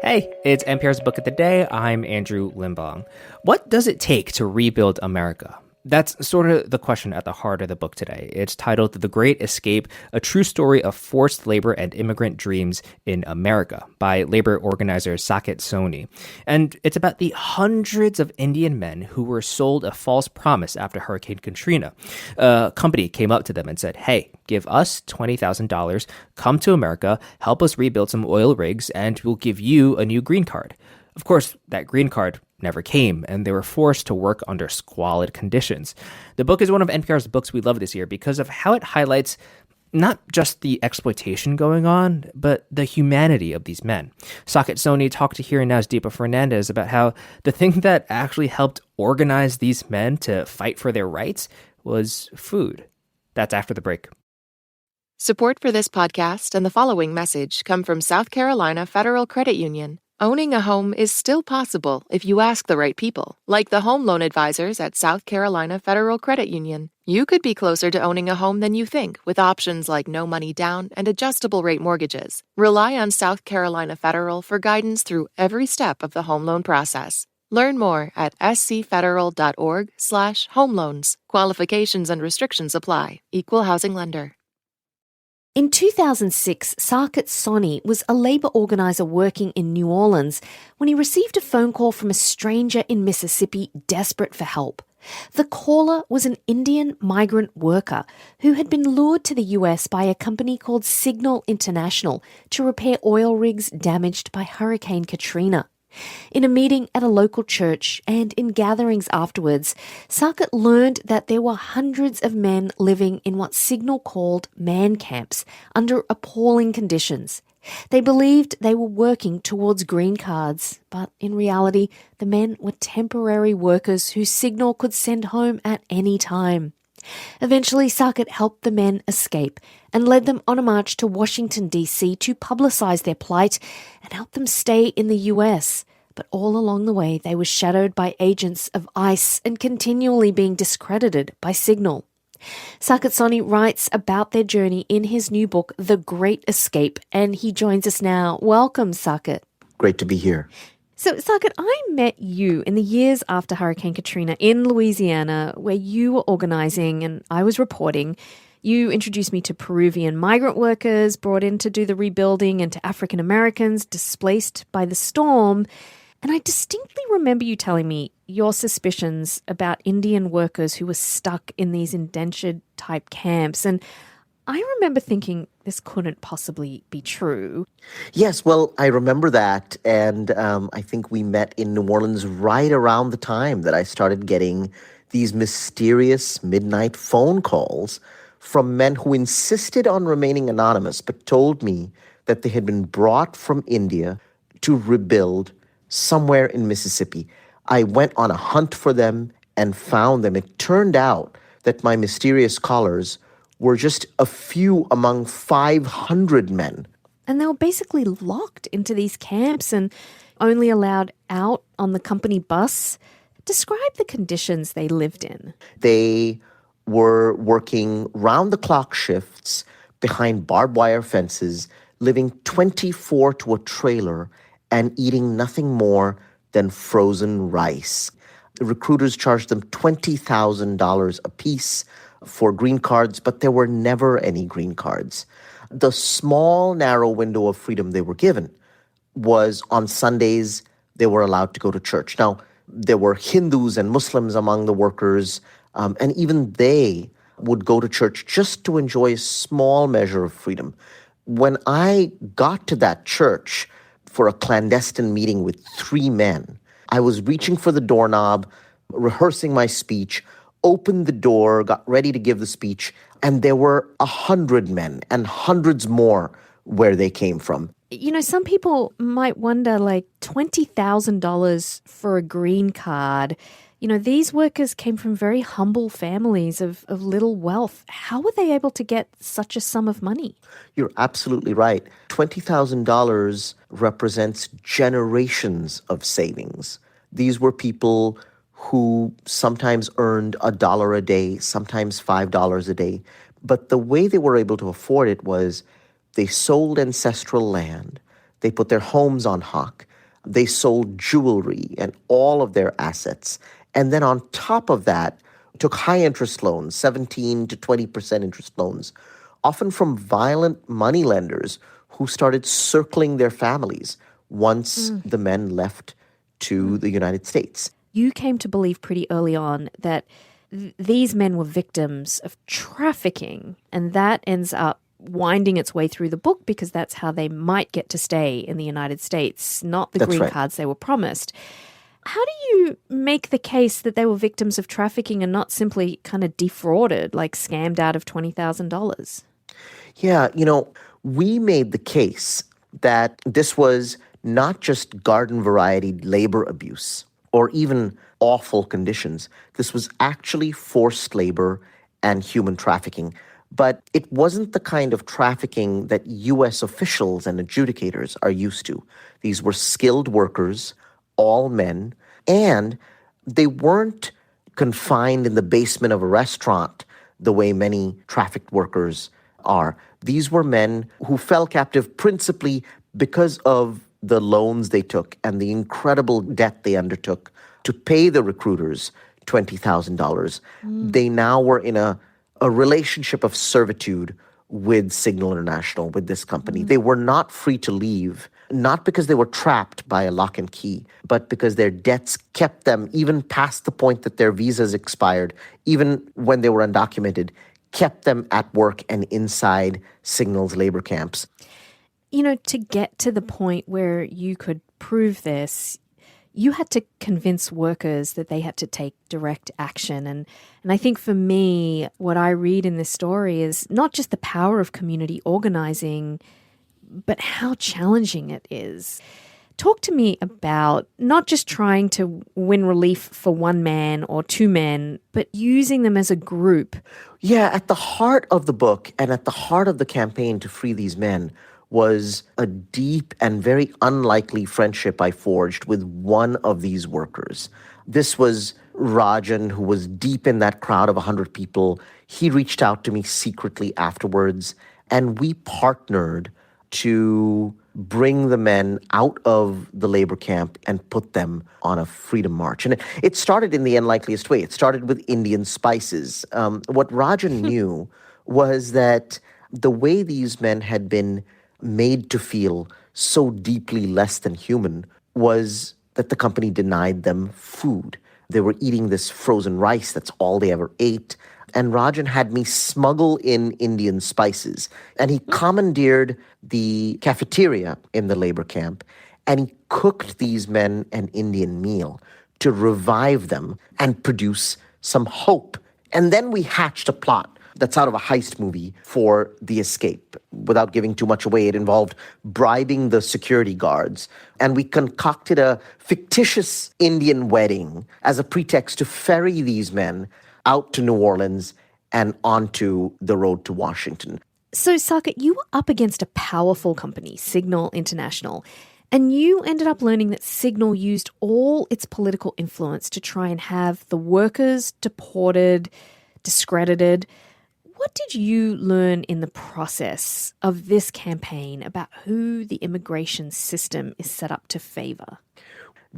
Hey, it's NPR's Book of the Day. I'm Andrew Limbong. What does it take to rebuild America? That's sort of the question at the heart of the book today. It's titled The Great Escape, a true story of forced labor and immigrant dreams in America by labor organizer Saket Soni. And it's about the hundreds of Indian men who were sold a false promise after Hurricane Katrina. A company came up to them and said, hey, give us $20,000, come to America, help us rebuild some oil rigs, and we'll give you a new green card. Of course, that green card never came, and they were forced to work under squalid conditions. The book is one of NPR's books we love this year because of how it highlights not just the exploitation going on, but the humanity of these men. Saket Soni talked to Here and Now's Deepa Fernandes about how the thing that actually helped organize these men to fight for their rights was food. That's after the break. Support for this podcast and the following message come from South Carolina Federal Credit Union. Owning a home is still possible if you ask the right people, like the home loan advisors at South Carolina Federal Credit Union. You could be closer to owning a home than you think with options like no money down and adjustable rate mortgages. Rely on South Carolina Federal for guidance through every step of the home loan process. Learn more at scfederal.org/home loans. Qualifications and restrictions apply. Equal housing lender. In 2006, Saket Soni was a labor organizer working in New Orleans when he received a phone call from a stranger in Mississippi desperate for help. The caller was an Indian migrant worker who had been lured to the US by a company called Signal International to repair oil rigs damaged by Hurricane Katrina. In a meeting at a local church and in gatherings afterwards, Saket learned that there were hundreds of men living in what Signal called man camps under appalling conditions. They believed they were working towards green cards, but in reality, the men were temporary workers who Signal could send home at any time. Eventually, Saket helped the men escape and led them on a march to Washington, D.C. to publicize their plight and help them stay in the U.S. But all along the way, they were shadowed by agents of ICE and continually being discredited by Signal. Saket Soni writes about their journey in his new book, The Great Escape, and he joins us now. Welcome, Saket. Great to be here. So, Saket, I met you in the years after Hurricane Katrina in Louisiana, where you were organizing and I was reporting. You introduced me to Peruvian migrant workers brought in to do the rebuilding and to African Americans displaced by the storm. And I distinctly remember you telling me your suspicions about Indian workers who were stuck in these indentured-type camps. And I remember thinking this couldn't possibly be true. Yes, well, I remember that. And I think we met in New Orleans right around the time that I started getting these mysterious midnight phone calls from men who insisted on remaining anonymous, but told me that they had been brought from India to rebuild somewhere in Mississippi. I went on a hunt for them and found them. It turned out that my mysterious callers were just a few among 500 men. And they were basically locked into these camps and only allowed out on the company bus. Describe the conditions they lived in. They were working round-the-clock shifts behind barbed wire fences, living 24 to a trailer, and eating nothing more than frozen rice. The recruiters charged them $20,000 apiece for green cards, but there were never any green cards. The small, narrow window of freedom they were given was on Sundays they were allowed to go to church. Now, there were Hindus and Muslims among the workers, and even they would go to church just to enjoy a small measure of freedom. When I got to that church for a clandestine meeting with 3 men, I was reaching for the doorknob, rehearsing my speech, opened the door, got ready to give the speech, and there were 100 men and hundreds more where they came from. You know, some people might wonder, like, $20,000 for a green card. You know, these workers came from very humble families of little wealth. How were they able to get such a sum of money? You're absolutely right. $20,000 represents generations of savings. These were people who sometimes earned $1 a day, sometimes $5 a day. But the way they were able to afford it was they sold ancestral land, they put their homes on hock, They sold jewelry and all of their assets. And then on top of that, took high interest loans, 17 to 20% interest loans, often from violent moneylenders who started circling their families once the men left to the United States. You came to believe pretty early on that these men were victims of trafficking, and that ends up winding its way through the book because that's how they might get to stay in the United States, not the That's green right. cards they were promised. How do you make the case that they were victims of trafficking and not simply kind of defrauded, like scammed out of $20,000? Yeah, we made the case that this was not just garden variety labor abuse or even awful conditions. This was actually forced labor and human trafficking. But it wasn't the kind of trafficking that U.S. officials and adjudicators are used to. These were skilled workers, all men, and they weren't confined in the basement of a restaurant the way many trafficked workers are. These were men who fell captive principally because of the loans they took and the incredible debt they undertook to pay the recruiters $20,000. They now were in a relationship of servitude with Signal International, with this company. They were not free to leave, not because they were trapped by a lock and key, but because their debts kept them, even past the point that their visas expired, even when they were undocumented, kept them at work and inside Signal's labor camps. To get to the point where you could prove this, you had to convince workers that they had to take direct action. And I think for me, what I read in this story is not just the power of community organizing, but how challenging it is. Talk to me about not just trying to win relief for one man or two men, but using them as a group. Yeah, at the heart of the book and at the heart of the campaign to free these men was a deep and very unlikely friendship I forged with one of these workers. This was Rajan, who was deep in that crowd of 100 people. He reached out to me secretly afterwards, and we partnered to bring the men out of the labor camp and put them on a freedom march. And it started in the unlikeliest way. It started with Indian spices. What Rajan knew was that the way these men had been made to feel so deeply less than human was that the company denied them food. They were eating this frozen rice. That's all they ever ate. And Rajan had me smuggle in Indian spices. And he commandeered the cafeteria in the labor camp. And he cooked these men an Indian meal to revive them and produce some hope. And then we hatched a plot that's out of a heist movie for the escape. Without giving too much away, it involved bribing the security guards. And we concocted a fictitious Indian wedding as a pretext to ferry these men out to New Orleans and onto the road to Washington. So, Saket, you were up against a powerful company, Signal International, and you ended up learning that Signal used all its political influence to try and have the workers deported, discredited. What did you learn in the process of this campaign about who the immigration system is set up to favor?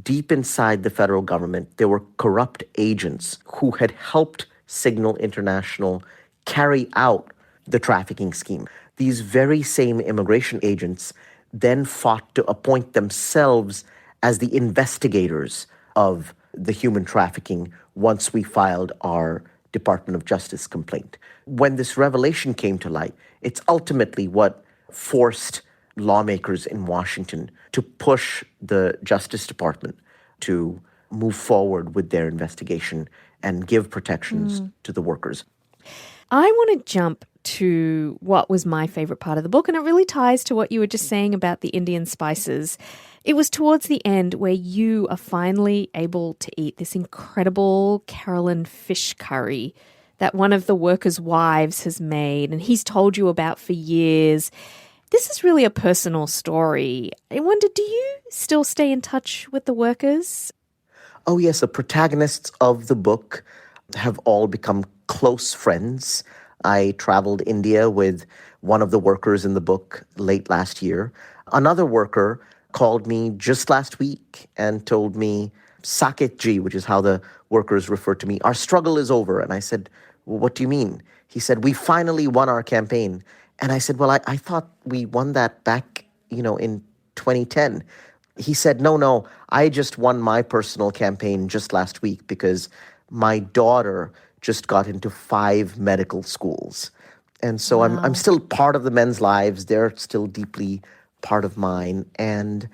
Deep inside the federal government, there were corrupt agents who had helped Signal International carry out the trafficking scheme. These very same immigration agents then fought to appoint themselves as the investigators of the human trafficking once we filed our Department of Justice complaint. When this revelation came to light, it's ultimately what forced lawmakers in Washington to push the Justice Department to move forward with their investigation and give protections to the workers. I want to jump to what was my favorite part of the book, and it really ties to what you were just saying about the Indian spices. It was towards the end where you are finally able to eat this incredible Carolyn fish curry that one of the workers' wives has made, and he's told you about for years. This is really a personal story. I wonder, do you still stay in touch with the workers? Oh, yes, the protagonists of the book have all become close friends. I traveled India with one of the workers in the book late last year. Another worker called me just last week and told me, Saket G, which is how the workers refer to me, our struggle is over. And I said, well, what do you mean? He said, we finally won our campaign. And I said, well, I thought we won that back, in 2010. He said, no, I just won my personal campaign just last week because my daughter just got into 5 medical schools. And so I'm still part of the men's lives. They're still deeply part of mine. And,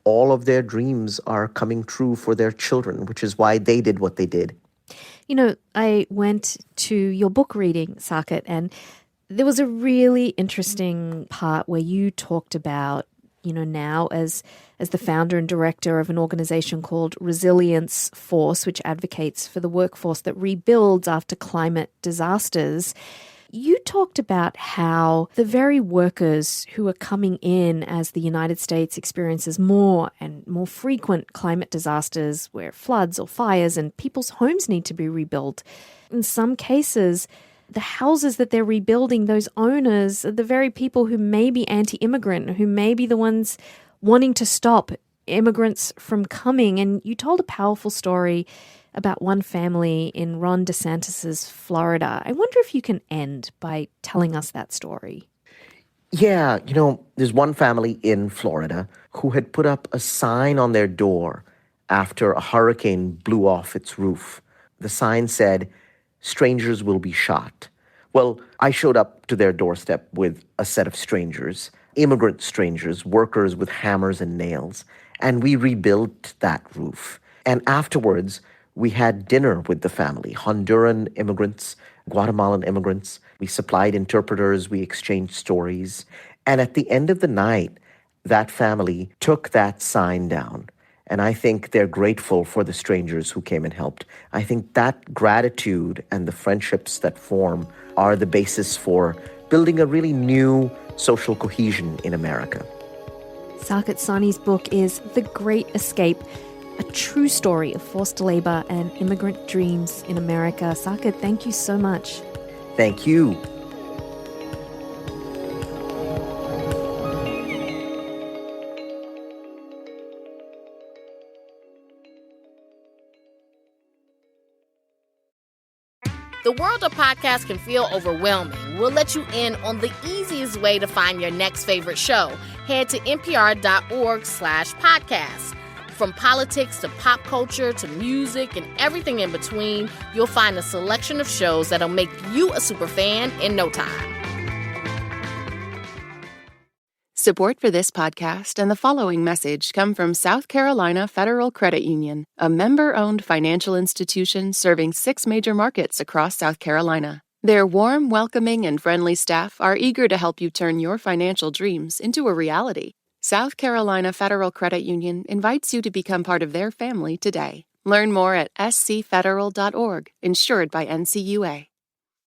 all of their dreams are coming true for their children, which is why they did what they did. I went to your book reading, Saket, and there was a really interesting part where you talked about, now as the founder and director of an organization called Resilience Force, which advocates for the workforce that rebuilds after climate disasters. You talked about how the very workers who are coming in as the United States experiences more and more frequent climate disasters where floods or fires and people's homes need to be rebuilt. In some cases, the houses that they're rebuilding, those owners are the very people who may be anti-immigrant, who may be the ones wanting to stop immigrants from coming. And you told a powerful story about one family in Ron DeSantis's Florida. I wonder if you can end by telling us that story. Yeah, there's one family in Florida who had put up a sign on their door after a hurricane blew off its roof. The sign said, strangers will be shot. Well, I showed up to their doorstep with a set of strangers, immigrant strangers, workers with hammers and nails, and we rebuilt that roof. And afterwards, we had dinner with the family, Honduran immigrants, Guatemalan immigrants. We supplied interpreters, we exchanged stories. And at the end of the night, that family took that sign down. And I think they're grateful for the strangers who came and helped. I think that gratitude and the friendships that form are the basis for building a really new social cohesion in America. Saket Soni's book is The Great Escape, a true story of forced labor and immigrant dreams in America. Saket, thank you so much. Thank you. The world of podcasts can feel overwhelming. We'll let you in on the easiest way to find your next favorite show. Head to npr.org/podcasts. From politics to pop culture to music and everything in between, you'll find a selection of shows that'll make you a superfan in no time. Support for this podcast and the following message come from South Carolina Federal Credit Union, a member-owned financial institution serving 6 major markets across South Carolina. Their warm, welcoming, and friendly staff are eager to help you turn your financial dreams into a reality. South Carolina Federal Credit Union invites you to become part of their family today. Learn more at scfederal.org, insured by NCUA.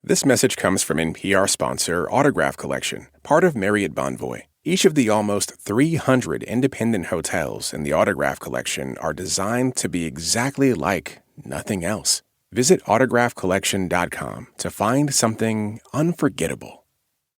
This message comes from NPR sponsor Autograph Collection, part of Marriott Bonvoy. Each of the almost 300 independent hotels in the Autograph Collection are designed to be exactly like nothing else. Visit autographcollection.com to find something unforgettable.